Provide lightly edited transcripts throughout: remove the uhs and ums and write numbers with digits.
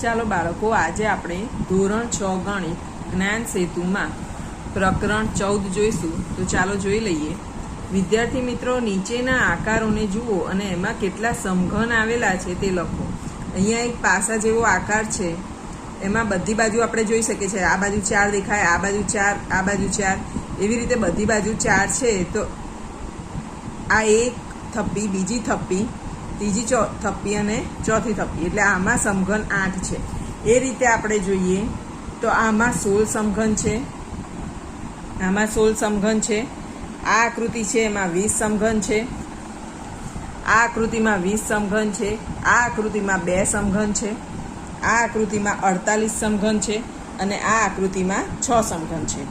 ચાલો બાળકો, આજે આપણે ધોરણ 6 ગણિત જ્ઞાન સેતુમાં પ્રકરણ 14 જોઈશું. તો ચાલો જોઈ લઈએ. વિદ્યાર્થી મિત્રો, નીચેના આકારોને જુઓ અને એમાં કેટલા સમઘન આવેલા છે તે લખો. અહીંયા એક પાસા જેવો આકાર છે, એમાં બધી બાજુ આપણે જોઈ શકીએ છીએ. આ બાજુ 4 દેખાય, આ બાજુ 4, આ બાજુ 4, એવી રીતે બધી બાજુ 4 છે. તો આ એક થપ્પી, બીજી થપ્પી, ત્રીજી થપ્પી અને ચોથી થપ્પી, એટલે આમાં સમઘન 8 છે. એ રીતે આપણે જોઈએ તો આમાં 16 સમઘન છે, આમાં 16 સમઘન છે. આ આકૃતિ છે એમાં 20 સમઘન છે, આ આકૃતિમાં 20 સમઘન છે, આ આકૃતિમાં 2 સમઘન છે, આ આકૃતિમાં 48 સમઘન છે અને આ આકૃતિમાં 6 સમઘન છે.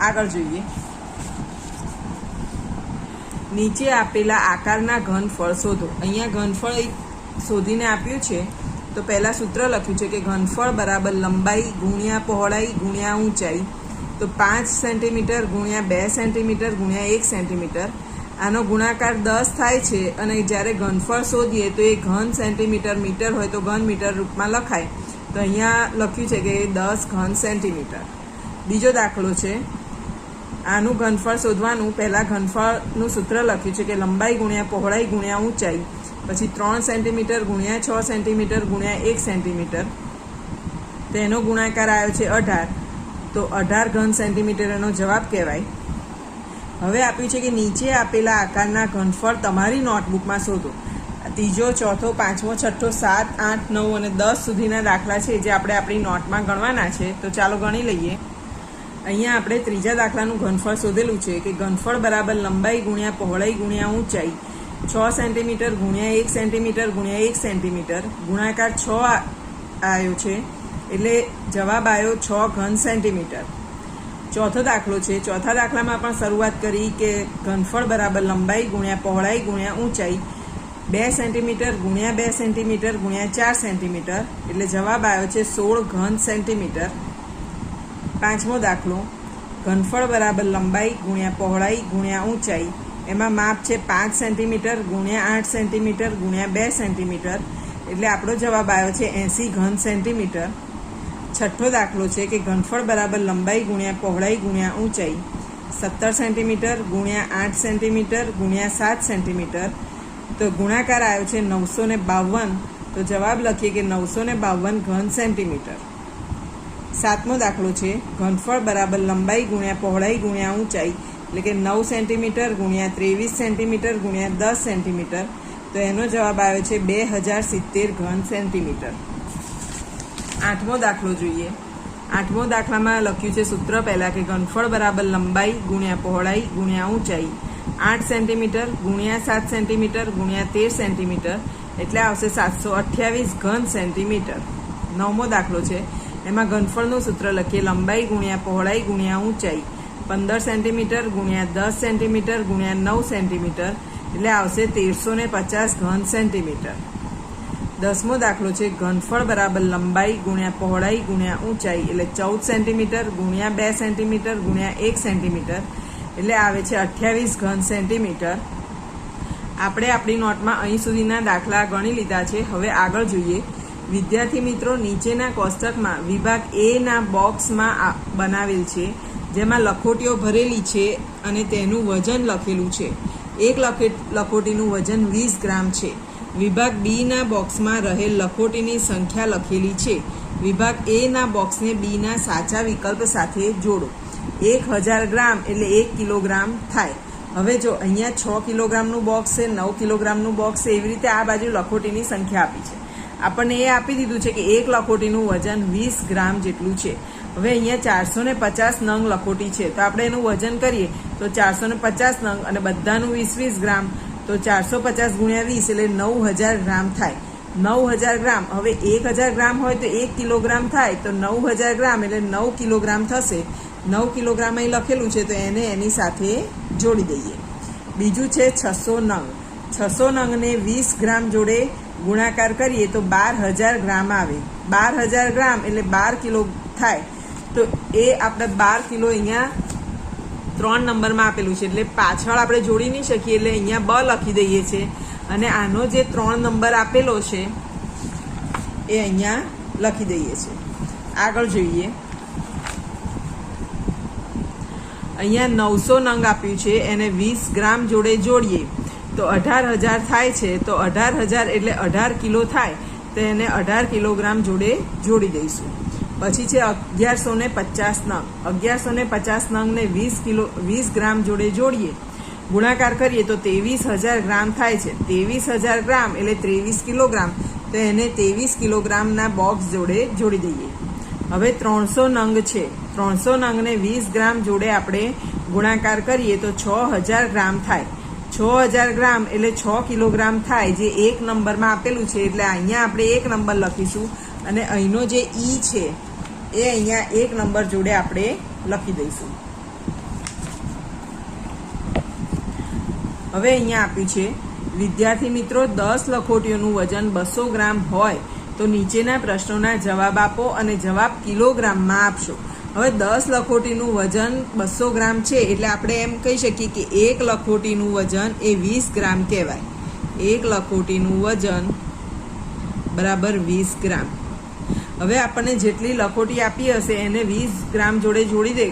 આગળ જોઈએ. નીચે આપેલા આકારના ઘનફળ શોધો. અહીંયા ઘનફળ શોધીને આપ્યું છે. તો પહેલાં સૂત્ર લખ્યું છે કે ઘનફળ બરાબર લંબાઈ ગુણ્યા પહોળાઈ ગુણ્યા ઊંચાઈ. તો 5 સેન્ટીમીટર ગુણ્યા 2 સેન્ટીમીટર ગુણ્યા 1 સેન્ટીમીટર, આનો ગુણાકાર 10 થાય છે. અને જ્યારે ઘનફળ શોધીએ તો એ ઘન સેન્ટીમીટર, મીટર હોય તો ઘન મીટર રૂપમાં લખાય. તો અહીંયા લખ્યું છે કે 10 ઘન સેન્ટીમીટર. બીજો દાખલો છે. આનું ઘનફળ શોધવાનું. પહેલાં ઘનફળનું સૂત્ર લખ્યું છે કે લંબાઈ ગુણ્યા પહોળાઈ ગુણ્યા ઊંચાઈ, પછી 3 સેન્ટીમીટર ગુણ્યા 6 સેન્ટીમીટર ગુણ્યા 1 સેન્ટીમીટર, તેનો ગુણાકાર આવ્યો છે 18. તો 18 ઘન સેન્ટીમીટર એનો જવાબ કહેવાય. હવે આપ્યું છે કે નીચે આપેલા આકારના ઘનફળ તમારી નોટબુકમાં શોધો. ત્રીજો, ચોથો, પાંચમો, છઠ્ઠો, 7, 8, 9 અને 10 સુધીના દાખલા છે જે આપણે આપણી નોટમાં ગણવાના છે. તો ચાલો ગણી લઈએ. અહીંયા આપણે ત્રીજા દાખલાનું ઘનફળ શોધેલું છે કે ઘનફળ બરાબર લંબાઈ ગુણ્યા પહોળાઈ ગુણ્યા ઊંચાઈ 6 સેન્ટીમીટર ગુણ્યા 1 સેન્ટીમીટર ગુણ્યા 1 સેન્ટીમીટર, ગુણાકાર 6 આવ્યો છે એટલે જવાબ આવ્યો 6 ઘન સેન્ટીમીટર. ચોથો દાખલો છે. ચોથા દાખલામાં પણ શરૂઆત કરી કે ઘનફળ બરાબર લંબાઈ ગુણ્યા પહોળાઈ ગુણ્યા ઊંચાઈ 2 સેન્ટીમીટર ગુણ્યા 2 સેન્ટીમીટર ગુણ્યા 4 સેન્ટીમીટર, એટલે જવાબ આવ્યો છે 16 ઘન સેન્ટીમીટર. પાંચમો દાખલો. ઘનફળ બરાબર લંબાઈ ગુણ્યા પહોળાઈ ગુણ્યા ઊંચાઈ, એમાં માપ છે 5 સેન્ટીમીટર ગુણ્યા 8 સેન્ટીમીટર ગુણ્યા 2 સેન્ટીમીટર, એટલે આપણો જવાબ આવ્યો છે 80 ઘન સેન્ટીમીટર. છઠ્ઠો દાખલો છે કે ઘનફળ બરાબર લંબાઈ ગુણ્યા પહોળાઈ ગુણ્યા ઊંચાઈ 17 સેન્ટીમીટર ગુણ્યા 8 સેન્ટીમીટર ગુણ્યા 7 સેન્ટીમીટર, તો ગુણાકાર આવ્યો છે 952. તો જવાબ લખીએ કે 952 ઘન સેન્ટીમીટર. સાતમો દાખલો છે. ઘનફળ બરાબર લંબાઈ ગુણ્યા પહોળાઈ ગુણ્યા ઊંચાઈ, એટલે કે 9 સેન્ટીમીટર ગુણ્યા 23 સેન્ટીમીટર ગુણ્યા 10 સેન્ટીમીટર, તો એનો જવાબ આવ્યો છે 2070 ઘન સેન્ટીમીટર. આઠમો દાખલો જોઈએ. આઠમો દાખલામાં લખ્યું છે સૂત્ર પહેલાં કે ઘનફળ બરાબર લંબાઈ ગુણ્યા પહોળાઈ ગુણ્યા ઊંચાઈ 8 સેન્ટીમીટર ગુણ્યા 7 સેન્ટીમીટર ગુણ્યા 13 સેન્ટીમીટર, એટલે આવશે 728 ઘન સેન્ટીમીટર. નવમો દાખલો છે. એમાં ઘનફળનું સૂત્ર લખીએ લંબાઈ ગુણ્યા પહોળાઈ ગુણ્યા ઊંચાઈ 15 સેન્ટીમીટર ગુણ્યા 10 સેન્ટીમીટર ગુણ્યા 9 સેન્ટીમીટર, એટલે આવશે 1350 ઘન સેન્ટીમીટર. દસમો દાખલો છે. ઘનફળ બરાબર લંબાઈ ગુણ્યા પહોળાઈ ગુણ્યા ઊંચાઈ, એટલે 14 સેન્ટીમીટર ગુણ્યા 2 સેન્ટીમીટર ગુણ્યા 1 સેન્ટીમીટર, એટલે આવે છે 28 ઘન સેન્ટીમીટર. આપણે આપણી નોટમાં અહીં સુધીના દાખલા ગણી લીધા છે. હવે આગળ જોઈએ. વિદ્યાર્થી મિત્રો, નીચેના કોષ્ટકમાં વિભાગ એ ના બોક્સમાં બનાવેલ છે, જેમાં લખોટીઓ ભરેલી છે અને તેનું વજન લખેલું છે. એક લખોટીનું વજન 20 ગ્રામ છે. વિભાગ બી ના બોક્સમાં રહેલ લખોટીની સંખ્યા લખેલી છે. વિભાગ એ ના બોક્સને બી ના સાચા વિકલ્પ સાથે જોડો. 1000 ગ્રામ એટલે 1 કિલોગ્રામ થાય. હવે જો અહીંયા 6 કિલોગ્રામનું બોક્સ છે, 9 કિલોગ્રામનું બોક્સ છે, એવી રીતે આ બાજુ લખોટીની સંખ્યા આપી છે. આપણને એ આપી દીધું છે કે એક લખોટીનું વજન 20 ગ્રામ જેટલું છે. હવે અહીંયા 450 નંગ લખોટી છે, તો આપણે એનું વજન કરીએ તો 450 નંગ અને બધાનું 20-20 ગ્રામ, તો 450 ગુણ્યા 20 એટલે 9000 ગ્રામ થાય. 9000 ગ્રામ. હવે 1000 ગ્રામ હોય તો 1 કિલોગ્રામ થાય, તો 9000 ગ્રામ એટલે 9 કિલોગ્રામ થશે. 9 કિલોગ્રામ અહીં લખેલું છે, તો એને એની સાથે જોડી દઈએ. બીજું છે 600 નંગ. 600 નંગને 20 ગ્રામ જોડે ગુણાકાર કરીએ તો 12000 ગ્રામ આવે. 12000 ગ્રામ એટલે 12 કિલો થાય. તો એ આપણે 12 કિલો અહીંયા 3 નંબરમાં આપેલું છે, એટલે પાછળ આપણે જોડી નહીં શકીએ, એટલે અહીંયા બ લખી દઈએ છીએ અને આનો જે 3 નંબર આપેલો છે એ અહીંયા લખી દઈએ છીએ. આગળ જોઈએ. અહીંયા 900 નંગ આપ્યું છે, એને 20 ગ્રામ જોડે જોડીએ તો 18,000 થાય છે. તો 18,000 એટલે 18 કિલો થાય, તો એને 18 કિલોગ્રામ જોડે જોડી દઈશું. પછી છે 1150 નંગ. 1150 નંગને 20 ગ્રામ જોડે જોડીએ, ગુણાકાર કરીએ તો 23,000 ગ્રામ થાય છે. 23,000 ગ્રામ એટલે 23 કિલોગ્રામ, તો એને 23 કિલોગ્રામના બોક્સ જોડે જોડી દઈએ. હવે 300 નંગ છે. 300 નંગને 20 ગ્રામ જોડે આપણે ગુણાકાર કરીએ તો 6,000 ગ્રામ થાય. 6,000 ગ્રામ એટલે 6 કિલોગ્રામ થાય, જે એક નંબરમાં આપેલું છે. એટલે અહીંયા આપણે 1 નંબર લખીશું અને અહીંનો જે ઈ છે એ અહીંયા 1 નંબર જોડે આપણે લખી દઈશું. હવે અહીંયા આપ્યું છે, વિદ્યાર્થી મિત્રો 10 લખોટીઓનું વજન 200 ગ્રામ હોય તો નીચેના પ્રશ્નોના જવાબ આપો અને જવાબ કિલોગ્રામમાં આપશો. હવે 10 લખોટીનું વજન 200 ગ્રામ છે, એટલે આપણે એમ કહી શકીએ કે એક લખોટીનું વજન એ 20 ગ્રામ કહેવાય. એક લખોટીનું વજન બરાબર 20 ગ્રામ. હવે આપણને જેટલી લખોટી આપી હશે એને 20 ગ્રામ જોડે જોડી દે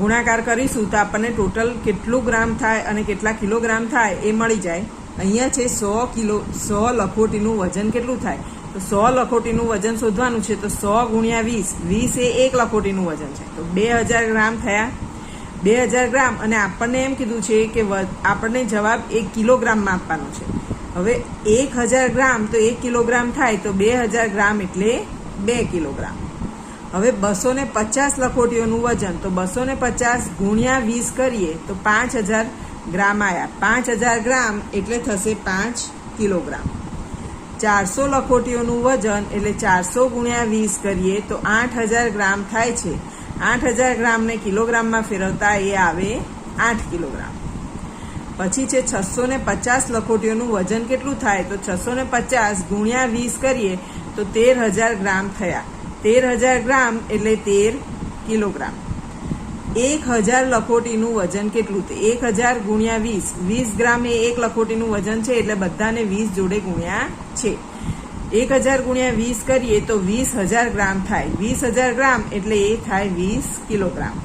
ગુણાકાર કરીશું તો આપણને ટોટલ કેટલું ગ્રામ થાય અને કેટલા કિલોગ્રામ થાય એ મળી જાય. અહીંયા છે 100 લખોટીનું વજન કેટલું થાય, તો 100 લખોટીનું વજન શોધવાનું છે. તો 100 ગુણ્યા 20, 20 એ એક લખોટીનું વજન છે, તો 2000 ગ્રામ થયા. 2000 ગ્રામ, અને આપણને એમ કીધું છે કે આપણને જવાબ 1 કિલોગ્રામમાં આપવાનો છે. હવે 1000 ગ્રામ તો 1 કિલોગ્રામ થાય, તો 2000 ગ્રામ એટલે 2 કિલોગ્રામ. હવે 250 લખોટીઓનું વજન, તો 250 ગુણ્યા 20 કરીએ તો 5000 ગ્રામ આવ્યા. 5000 ગ્રામ એટલે થશે 5 કિલોગ્રામ. 400 લખોટીઓનું વજન એટલે 400 ગુણ્યા 20 કરીએ તો 8000 ગ્રામ થાય છે. 8000 ગ્રામને કિલોગ્રામમાં ફેરવતા એ આવે 8 કિલોગ્રામ. પછી છે 650 લખોટીઓનું વજન કેટલું થાય, તો 650 ગુણ્યા 20 કરીએ તો 13000 ગ્રામ થયા. 13000 ગ્રામ એટલે 13 કિલોગ્રામ. 1000 લખોટીનું વજન કેટલું, તો 1000 ગુણ્યા 20, 20 ગ્રામ એ એક લખોટીનું વજન છે, એટલે બધાને 20 જોડે ગુણ્યા છે. 1000 ગુણ્યા 20 કરીએ તો 20000 ગ્રામ થાય. 20000 ગ્રામ એટલે એ થાય 20 કિલોગ્રામ.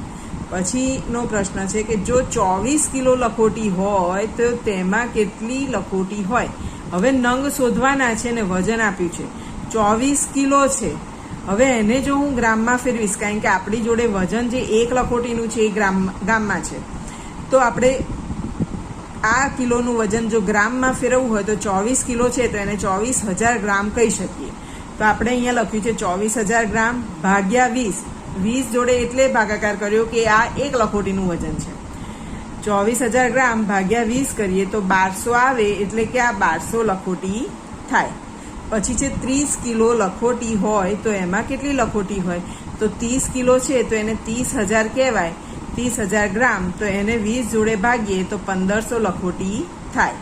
પછીનો પ્રશ્ન છે કે જો 24 કિલો લખોટી હોય તો તેમાં કેટલી લખોટી હોય. હવે નંગ શોધવાના છે ને વજન આપ્યું છે, 24 કિલો છે. હવે એને જો હું ગ્રામમાં ફેરવીશ, કારણ કે આપણી જોડે વજન જે એક લખોટીનું છે એ ગ્રામમાં છે, તો આપણે આ કિલોનું વજન જો ગ્રામમાં ફેરવવું હોય તો 24 કિલો છે, તો એને 24000 ગ્રામ કહી શકીએ. તો આપણે અહીંયા લખ્યું છે 24000 ગ્રામ ભાગ્યા 20. 20 જોડે એટલે ભાગાકાર કર્યો કે આ એક લખોટીનું વજન છે. 24000 ગ્રામ ભાગ્યા 20 કરીએ તો 1200 આવે, એટલે કે આ 1200 લખોટી થાય. પછી છે 30 કિલો લખોટી હોય તો એમાં કેટલી લખોટી હોય, તો 30 કિલો છે તો એને 30000 કહેવાય. 30000 ગ્રામ તો એને 20 જોડે ભાગીએ તો 1500 લખોટી થાય.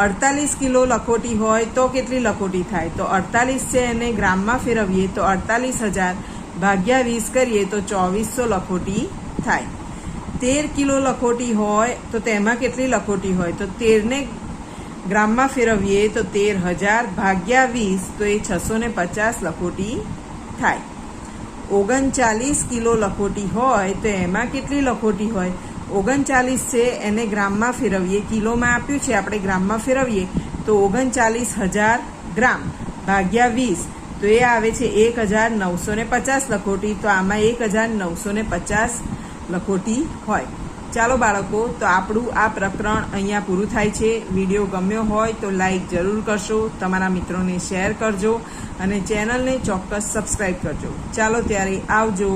48 કિલો લખોટી હોય તો કેટલી લખોટી થાય, તો 48 છે એને ગ્રામમાં ફેરવીએ તો 48000 ભાગ્યા 20 કરીએ તો 2400 લખોટી થાય. 13 કિલો લખોટી હોય તો તેમાં કેટલી લખોટી હોય, તો 13ને ગ્રામમાં ફેરવીએ તો 13000 ભાગ્યા 20, તો એ 650 લખોટી થાય. 39 કિલો લખોટી હોય તો એમાં કેટલી લખોટી હોય, 39 છે એને ગ્રામમાં ફેરવીએ, કિલોમાં આપ્યું છે આપણે ગ્રામમાં ફેરવીએ તો 39000 ગ્રામ ભાગ્યા 20, તો એ આવે છે 1950 લખોટી. તો આમાં 1950 લખોટી હોય. ચાલો બાળકો, તો આપણું આ પ્રકરણ અહીંયા પૂરું થાય છે. વિડીયો ગમ્યો હોય તો લાઈક જરૂર કરશો, તમારા મિત્રોને શેર કરજો અને ચેનલને ચોક્કસ સબસ્ક્રાઈબ કરજો. ચાલો ત્યારે આવજો.